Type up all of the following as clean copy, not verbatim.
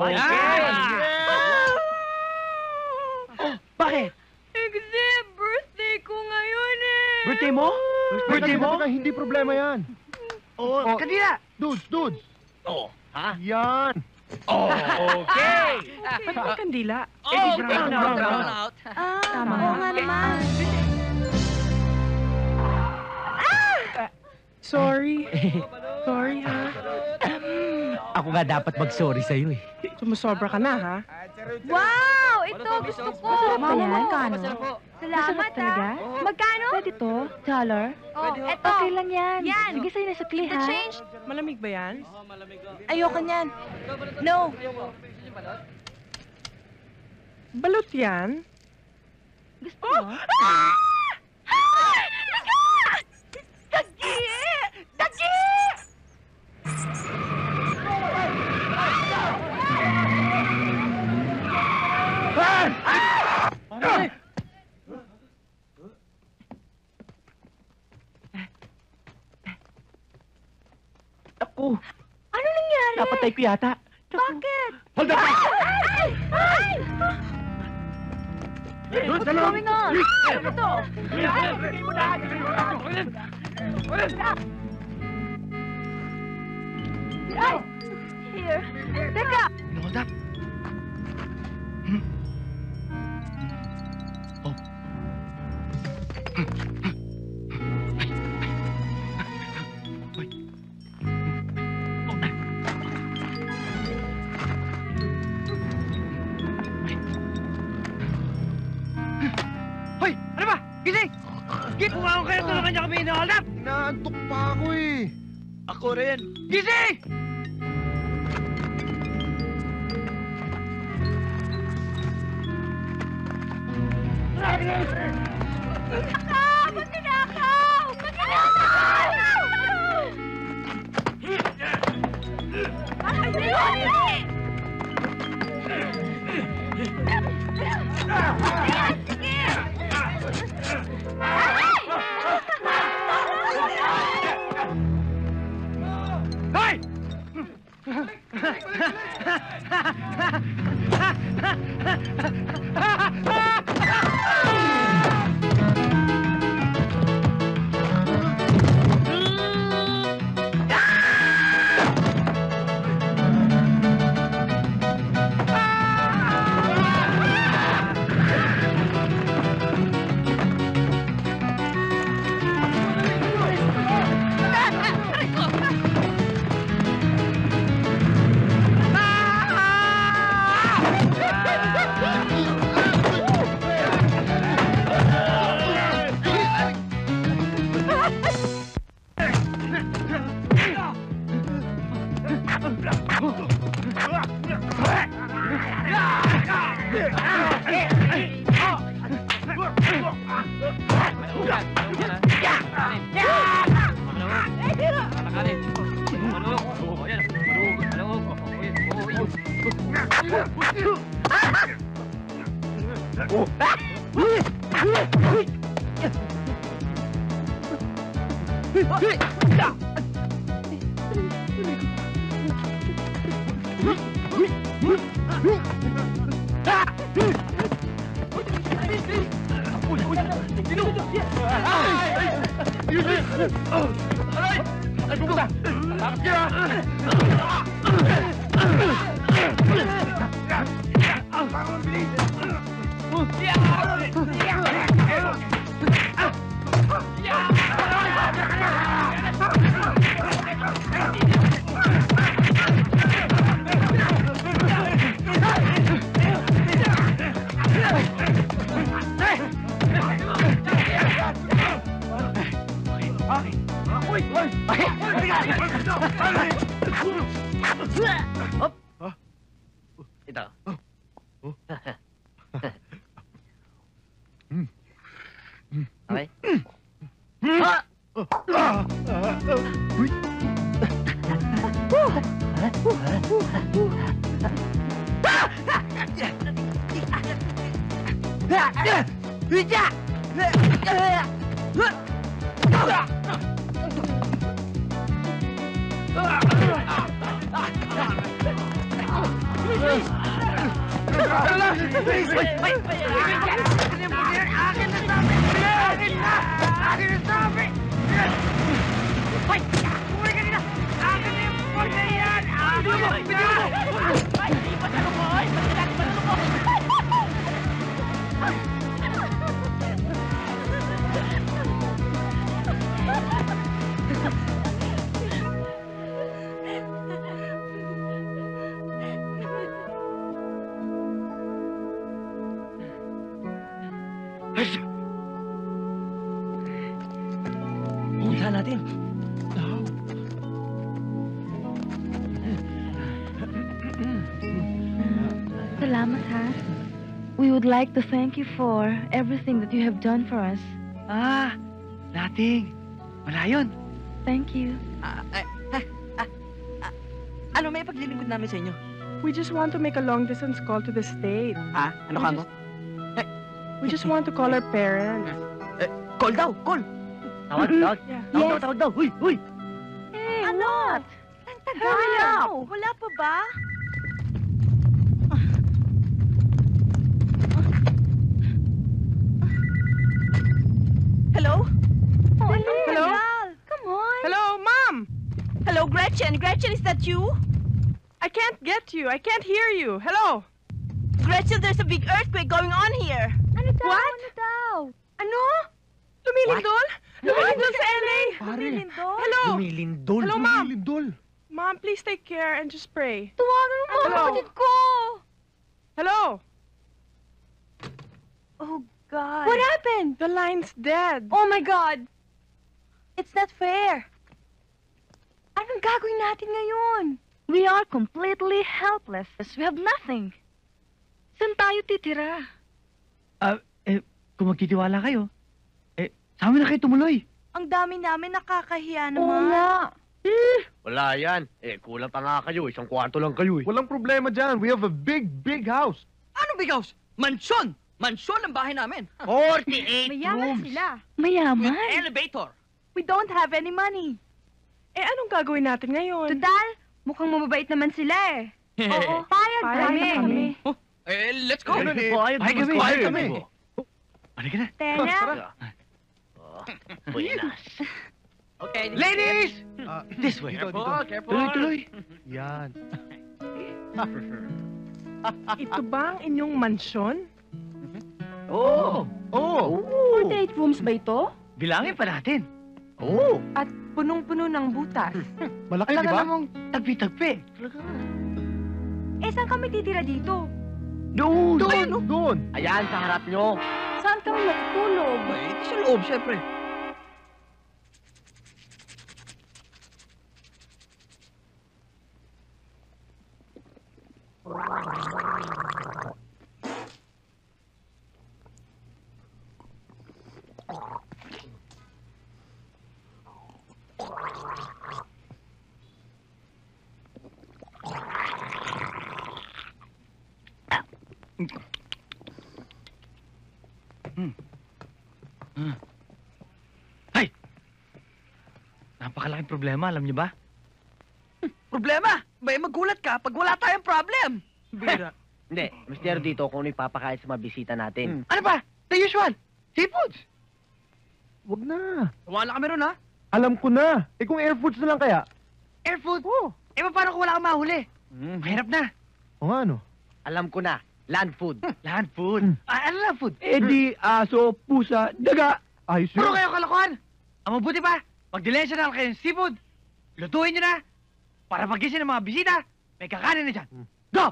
Okay! Bakit? Kasi birthday ko ngayon eh! Birthday mo? Birthday mo? Hindi problema yan. Oo, kanina! Dudes! Oo. Ha? Yan! Oh, okay! Ba't may kandila? Brown out. Tama. Oo nga naman. Sorry. Sorry, ha? Ako nga dapat mag-sorry sa'yo eh. Sumusobra ka na, ha? Wow! Ito, gusto ko! Masarap ba yan? Magkano? Salamat talaga? ah! Magkano? Pwede to? $1? Oh, eto! Okay lang yan. Yan. Sige sa'yo na sukli, The ha? change! Malamig ba yan? Ayoko niyan. No. Balot yan? Gusto mo? Dagi! Dagi! Ako, Ano nangyari? napatay ko yata. Bakit? Hold up! Ay! What's going on? Ano to? Ay! Here. Teka! Hold up. Oh. Hoy! Ano ba? Gising! Gip, pumawa kayo tulungan niyo kami ina-hold up! Inaantok pa ako eh. Ako rin. Gising! Magnanakaw! Magnanakaw! Magnanakaw! Ay! Hoy! Ito. Okay? Ano lang? Please! Akin na yung puti yan! Akin na sabi! Akin na! Akin na sabi! Ay! Kumuli ka nila! Akin na yung puti yan! Akin na! Ay! Di ba tanong ko? Ay! Ba't sila tanong ko? Punta natin. Salamat, ha? We would like to thank you for everything that you have done for us. Ah! Nating! Wala yun! Thank you. Ano may paglilingkod namin sa inyo? We just want to make a long-distance call to the state. Ha? Ano ka mo? We just want to call our parents. Call daw! Call! Tawag! Yeah. Tawag daw! Huy! Huy! Hey, what? Ang tagal. Hurry up! Wala pa ba? Hello? Oh, Hello? Come on. Hello, Mom! Hello, Gretchen! Gretchen, is that you? I can't get you. I can't hear you. Hello? Gretchen, there's a big earthquake going on here. Ano daw? What? Ano daw? Ano? Lumilindol? Lumilindol sa LA? Pare, Hello? Lumilindol. Hello, Mom? lindol. Mom, please take care and just pray. Tuwagan mo ang Hello? kapatid ko. Hello? Oh, God. What happened? The line's dead. Oh my God! It's not fair. Anong gagawin natin ngayon? We are completely helpless. We have nothing. Saan tayo titira? Kung magtitiwala kayo, sa amin na kayo tumuloy. Ang dami namin nakakahiya Oo nga. Wala yan. Kulang pa nga kayo. Isang kwarto lang kayo Walang problema dyan. We have a big, big house. Anong big house? Mansyon! Mansyon ang bahay namin. 48 Mayaman sila. With Mayaman. elevator. We don't have any money. Anong gagawin natin ngayon? Total, mukhang mababait naman sila eh. Oo, payag Payag kami. Let's go. Bayad kami. Halika na. Tena, Buenas. Okay. Ladies! This way. Careful, careful. Tuloy. Yan. Ito ba ang inyong mansyon? Oo. Oh. 48 rooms ba ito? Bilangin pa natin. Oh. At punong-puno ng butas. Malaki, di Talaga ba? namang tagpi-tagpi. Eh, saan kami titira dito? Doon! Doon. Ayan, sa harap nyo. Saan kami matutulog? Wait, sa loob, syempre. Ay! Napakalaking problema, alam niyo ba? Problema? Bay, magulat ka pag wala tayong problem. Bira. Hindi, mister dito kung ano ipapakain sa mga bisita natin. Ano ba? The usual. Seafoods. Wag na. Wala kami ron, ha? Alam ko na. Kung air foods na lang kaya? Air food. Paano kung wala kang mahuli? Mahirap na. O nga, ano? Alam ko na, land food. Land food. Ano land food? Di, aso, pusa, daga. Ayos Puro kayo kalokohan. Ang mabuti pa, pag-dilensya na kayo ng seafood, lutuin nyo na. Para pagising ng mga bisita, may kakanin na dyan. Go!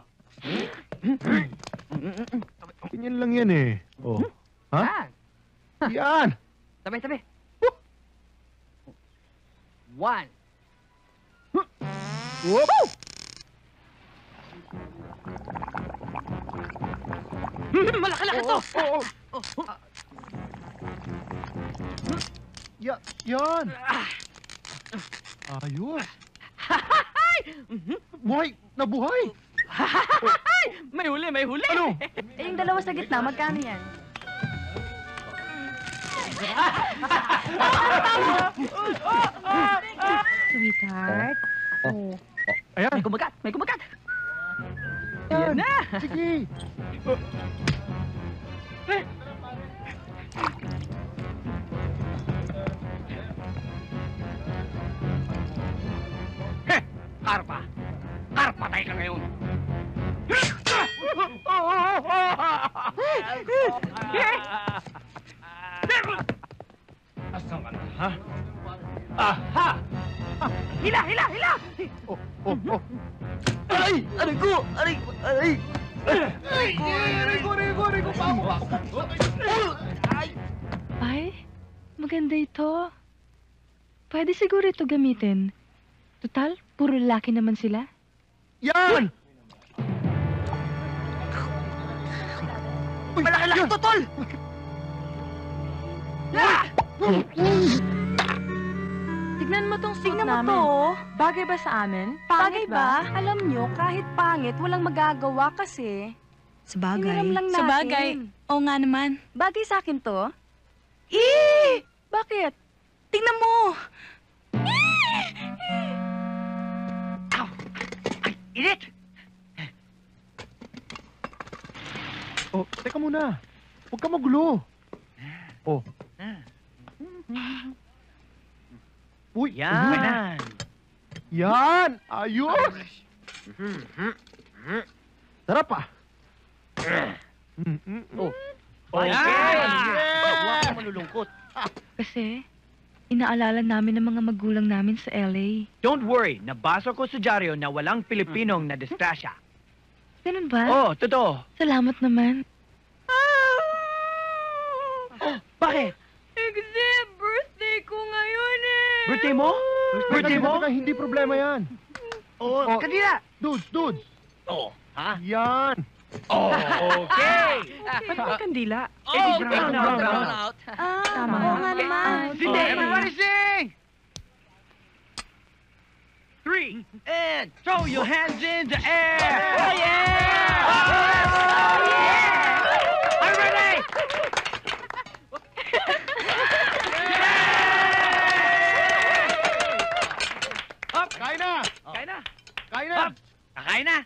Ganyan lang yan eh. Oh. Ha? Yan. Tabi. 1. Whoop! Malaki-laki to! Yan. Ayos. Buhay! Nabuhay! May huli! Ano? Eh, yung dalawa sa gitna, magkano yan? Sweetheart. Ayan. May kumagat! Yan na! Sige. Karpa! Karpa tayo ka ngayon! Asan ka na, ha? Aha! Hila, hila, hila! Oh, oh, oh. Aray! Aray ko! Aray! Aray! Aray ko, Ay, maganda ito. Pwede siguro ito gamitin. Total, puro lalaki naman sila. Yan! Malaki-laki to, tol! Tignan mo tong suit Tignan mo namin. to. Bagay ba sa amin? Bagay ba? Alam nyo, kahit pangit, walang magagawa kasi. Hiniram lang natin. Sa bagay. Oo nga naman. Bagay sa akin to. Bakit? Tingnan mo! Ay, init! Oh, teka muna. Huwag ka magulo. Oh. Uy, Yan! Yan! Ayos! Tara pa. Oh. Okay! Huwag ka malulungkot. Kasi, inaalala namin ang mga magulang namin sa LA. Don't worry, nabasa ko sa dyaryo na walang Pilipinong nadisgrasya. Ganun ba? Oh, totoo. Salamat naman. Bakit? Kasi birthday ko ngayon eh. Birthday mo? Birthday mo? Teka, hindi problema yan. Oo, Oh. kanina. Dudes. Oo. Ha? Yan. Oh, okay. Ba't may kandila? Oh, brown out. Tama. Oo nga naman. Sing, everybody sing! 3, and throw your hands in the air! Oh, yeah! Oh, yeah! Are you ready? Up! Kain na! Kain na! Kain na! Up! Kakain na!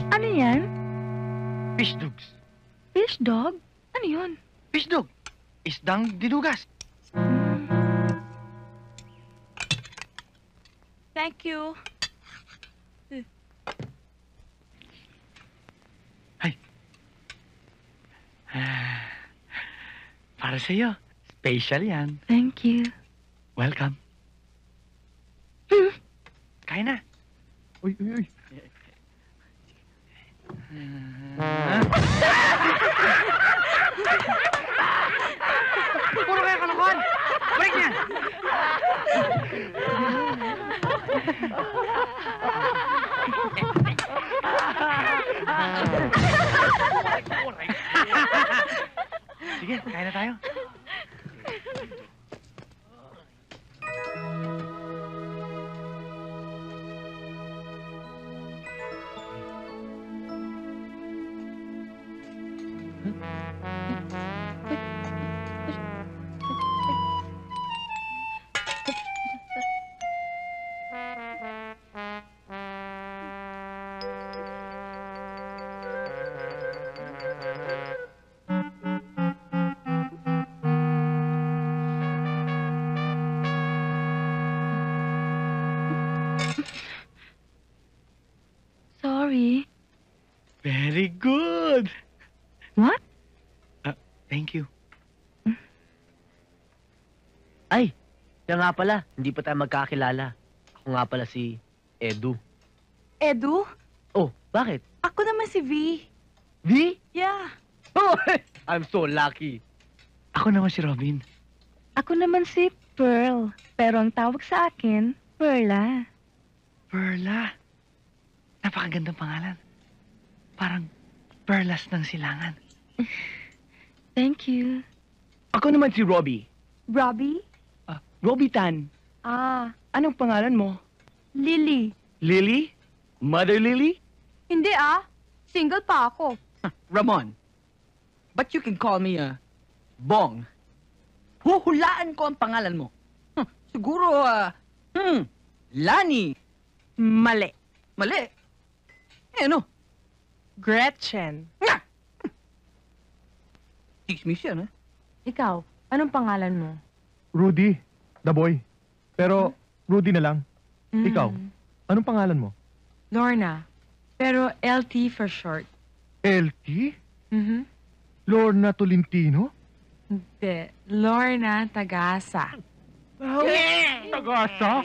Ano yan? Fish dogs. Fish dog? Ano yun? Fish dog. Isdang dinugas. Thank you. Para sa'yo. Special yan. Thank you. Welcome. Kain na. Uy. Puro kayo kalokohan! Balik niya! Sige, kain na tayo. Sorry. Very good! What? Thank you. Ay! Siya nga pala, hindi pa tayo magkakilala. Ako nga pala si Edu. Edu? Oh, bakit? Ako naman si V. V? Yeah. Oh, I'm so lucky. Ako naman si Robin. Ako naman si Pearl. Pero ang tawag sa akin, Perla. Perla. Napakagandang pangalan. Parang perlas ng silangan. Thank you. Ako naman si Robbie. Robbie? Robbie Tan. Ah, Anong pangalan mo? Lily. Lily? Mother Lily? Hindi single pa ako. Ramon. But you can call me, Bong. Huhulaan ko ang pangalan mo. Siguro, Lani. Mali. Mali. Ano? Gretchen. Nga! Chismis yan, Ikaw, anong pangalan mo? Rudy, the boy. Pero, Rudy na lang. Ikaw, anong pangalan mo? Lorna. Pero LT for short. LT? Mhm. Lorna Tolentino? Hindi. Lorna Tagasa. Tagasa?